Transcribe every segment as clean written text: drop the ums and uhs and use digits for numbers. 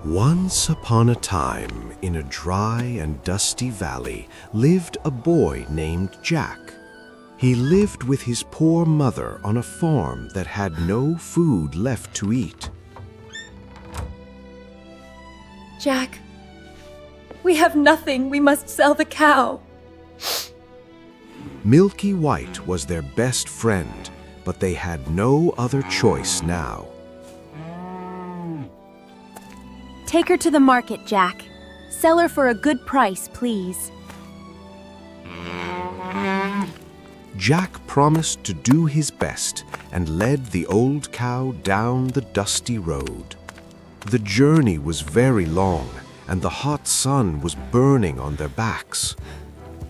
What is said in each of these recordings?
Once upon a time, in a dry and dusty valley, lived a boy named Jack. He lived with his poor mother on a farm that had no food left to eat. Jack, we have nothing. We must sell the cow. Milky White was their best friend, but they had no other choice now. Take her to the market, Jack. Sell her for a good price, please. Jack promised to do his best and led the old cow down the dusty road. The journey was very long, and the hot sun was burning on their backs.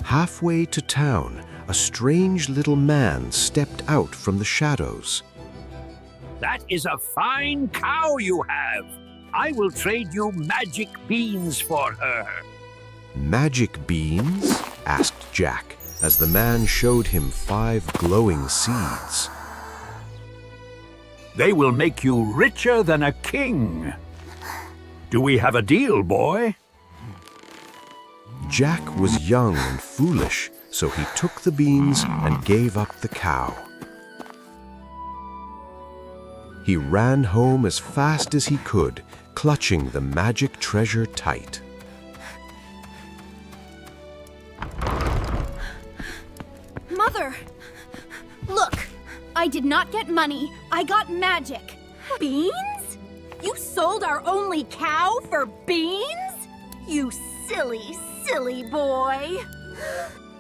Halfway to town, a strange little man stepped out from the shadows. That is a fine cow you have. I will trade you magic beans for her. Magic beans? Asked Jack, as the man showed him 5 glowing seeds. They will make you richer than a king. Do we have a deal, boy? Jack was young and foolish, so he took the beans and gave up the cow. He ran home as fast as he could, clutching the magic treasure tight. Mother! Look! I did not get money. I got magic. Beans? You sold our only cow for beans? You silly, silly boy.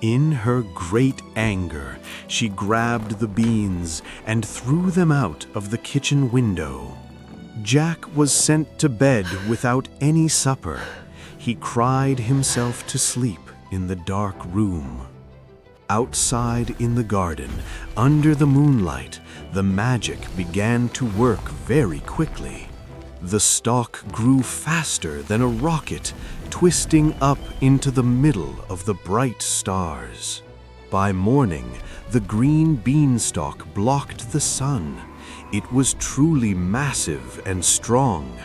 In her great anger, she grabbed the beans and threw them out of the kitchen window. Jack was sent to bed without any supper. He cried himself to sleep in the dark room. Outside in the garden, under the moonlight, the magic began to work very quickly. The stalk grew faster than a rocket, twisting up into the middle of the bright stars. By morning, the green beanstalk blocked the sun. It was truly massive and strong.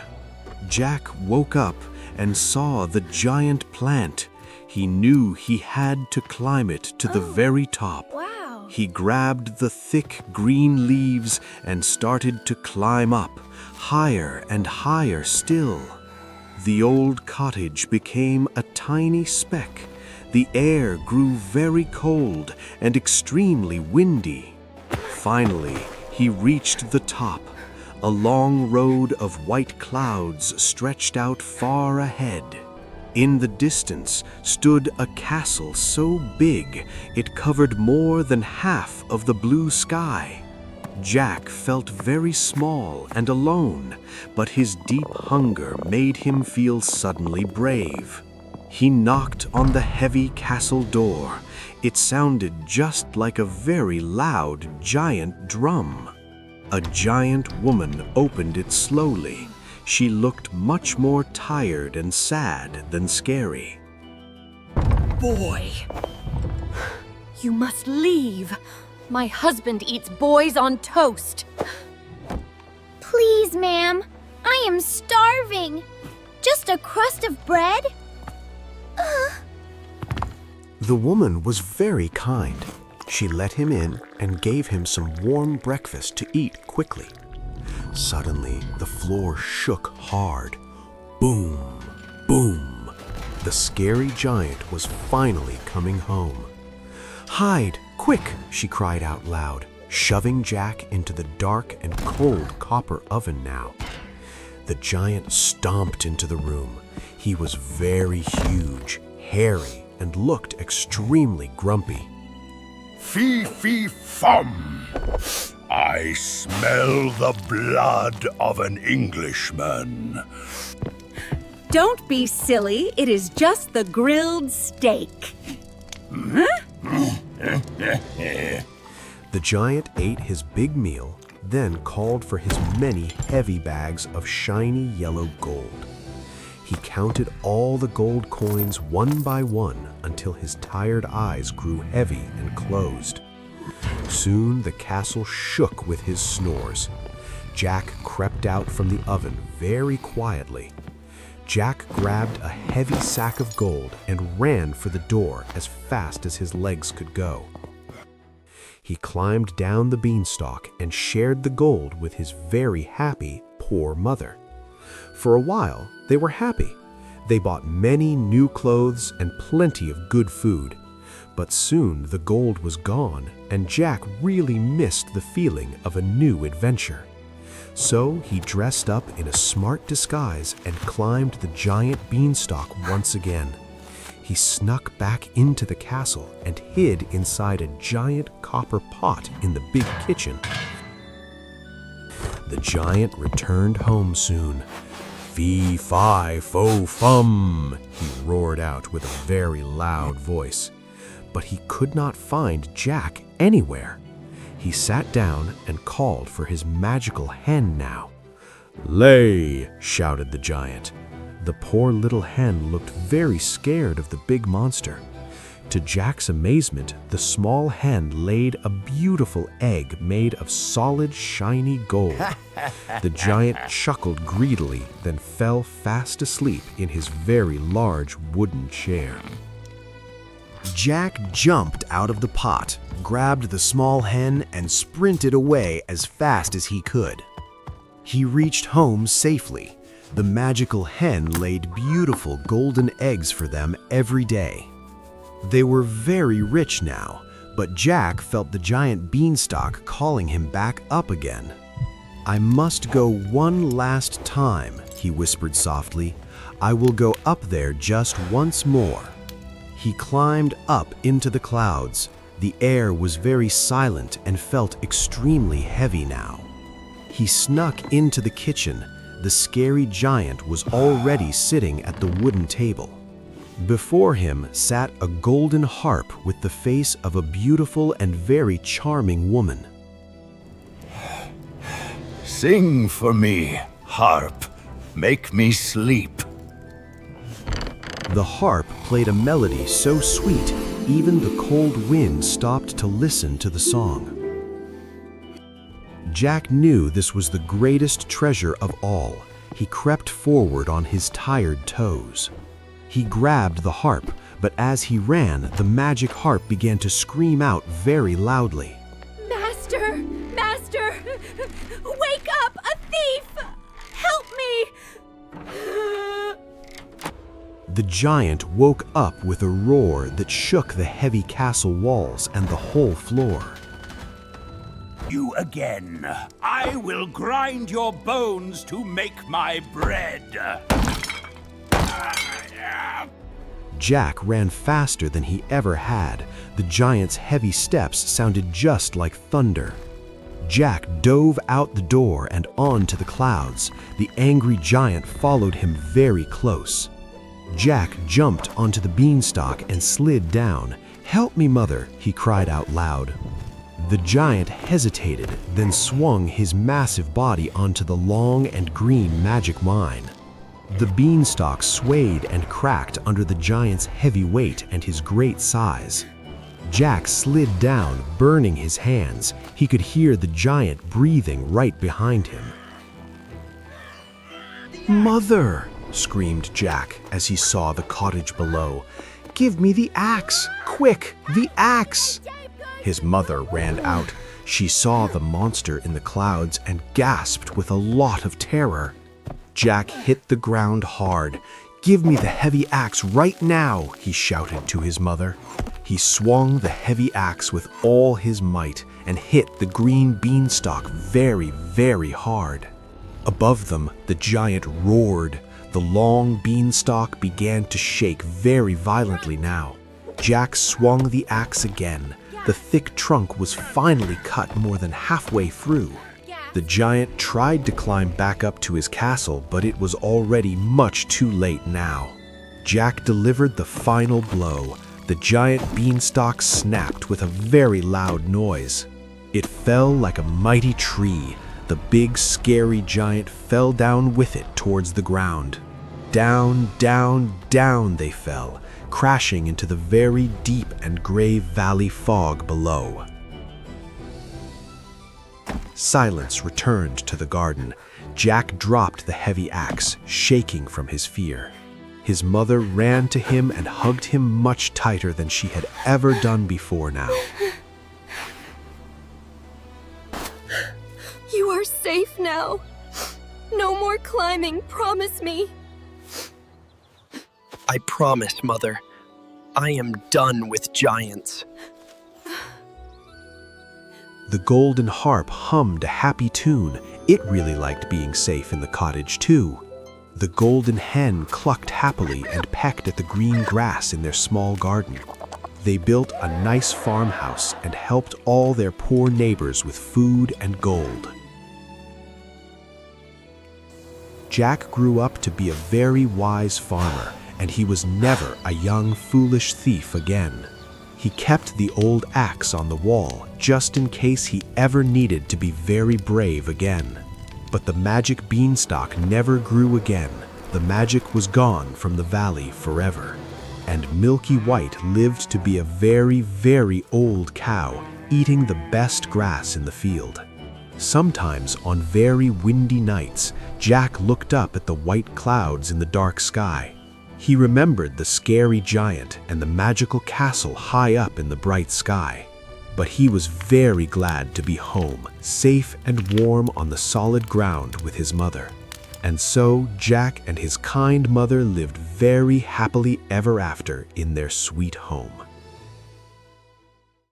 Jack woke up and saw the giant plant. He knew he had to climb it to the very top. Wow. He grabbed the thick green leaves and started to climb up, higher and higher still. The old cottage became a tiny speck. The air grew very cold and extremely windy. Finally, he reached the top. A long road of white clouds stretched out far ahead. In the distance stood a castle so big it covered more than half of the blue sky. Jack felt very small and alone, but his deep hunger made him feel suddenly brave. He knocked on the heavy castle door. It sounded just like a very loud giant drum. A giant woman opened it slowly. She looked much more tired and sad than scary. Boy, you must leave. My husband eats boys on toast. Please, ma'am. I am starving. Just a crust of bread? The woman was very kind. She let him in and gave him some warm breakfast to eat quickly. Suddenly, the floor shook hard. Boom, boom. The scary giant was finally coming home. "Hide, quick!" she cried out loud, shoving Jack into the dark and cold copper oven now. The giant stomped into the room. He was very huge, hairy, and looked extremely grumpy. Fee, fee, fum! I smell the blood of an Englishman. Don't be silly. It is just the grilled steak. The giant ate his big meal, then called for his many heavy bags of shiny yellow gold. He counted all the gold coins one by one until his tired eyes grew heavy and closed. Soon the castle shook with his snores. Jack crept out from the oven very quietly. Jack grabbed a heavy sack of gold and ran for the door as fast as his legs could go. He climbed down the beanstalk and shared the gold with his very happy, poor mother. For a while, they were happy. They bought many new clothes and plenty of good food. But soon the gold was gone, and Jack really missed the feeling of a new adventure. So he dressed up in a smart disguise and climbed the giant beanstalk once again. He snuck back into the castle and hid inside a giant copper pot in the big kitchen. The giant returned home soon. "Fee, fi, fo, fum," he roared out with a very loud voice. But he could not find Jack anywhere. He sat down and called for his magical hen now. "Lay!" shouted the giant. The poor little hen looked very scared of the big monster. To Jack's amazement, the small hen laid a beautiful egg made of solid, shiny gold. The giant chuckled greedily, then fell fast asleep in his very large wooden chair. Jack jumped out of the pot, grabbed the small hen, and sprinted away as fast as he could. He reached home safely. The magical hen laid beautiful golden eggs for them every day. They were very rich now, but Jack felt the giant beanstalk calling him back up again. "I must go one last time," he whispered softly. "I will go up there just once more." He climbed up into the clouds. The air was very silent and felt extremely heavy now. He snuck into the kitchen. The scary giant was already sitting at the wooden table. Before him sat a golden harp with the face of a beautiful and very charming woman. Sing for me, harp. Make me sleep. The harp played a melody so sweet, even the cold wind stopped to listen to the song. Jack knew this was the greatest treasure of all. He crept forward on his tired toes. He grabbed the harp, but as he ran, the magic harp began to scream out very loudly. Master! Master! Wake up! A thief! Help me! The giant woke up with a roar that shook the heavy castle walls and the whole floor. You again. I will grind your bones to make my bread. Jack ran faster than he ever had. The giant's heavy steps sounded just like thunder. Jack dove out the door and onto the clouds. The angry giant followed him very close. Jack jumped onto the beanstalk and slid down. "Help me, Mother," he cried out loud. The giant hesitated, then swung his massive body onto the long and green magic mine. The beanstalk swayed and cracked under the giant's heavy weight and his great size. Jack slid down, burning his hands. He could hear the giant breathing right behind him. "Mother!" screamed Jack as he saw the cottage below. "Give me the axe! Quick, the axe!" His mother ran out. She saw the monster in the clouds and gasped with a lot of terror. Jack hit the ground hard. "Give me the heavy axe right now," he shouted to his mother. He swung the heavy axe with all his might and hit the green beanstalk very, very hard. Above them, the giant roared. The long beanstalk began to shake very violently now. Jack swung the axe again. The thick trunk was finally cut more than halfway through. The giant tried to climb back up to his castle, but it was already much too late now. Jack delivered the final blow. The giant beanstalk snapped with a very loud noise. It fell like a mighty tree. The big, scary giant fell down with it towards the ground. Down, down, down they fell, crashing into the very deep and gray valley fog below. Silence returned to the garden. Jack dropped the heavy axe, shaking from his fear. His mother ran to him and hugged him much tighter than she had ever done before now. You are safe now. No more climbing, promise me. I promise, Mother. I am done with giants. The golden harp hummed a happy tune. It really liked being safe in the cottage, too. The golden hen clucked happily and pecked at the green grass in their small garden. They built a nice farmhouse and helped all their poor neighbors with food and gold. Jack grew up to be a very wise farmer, and he was never a young, foolish thief again. He kept the old axe on the wall just in case he ever needed to be very brave again. But the magic beanstalk never grew again. The magic was gone from the valley forever. And Milky White lived to be a very, very old cow, eating the best grass in the field. Sometimes on very windy nights, Jack looked up at the white clouds in the dark sky. He remembered the scary giant and the magical castle high up in the bright sky. But he was very glad to be home, safe and warm on the solid ground with his mother. And so Jack and his kind mother lived very happily ever after in their sweet home.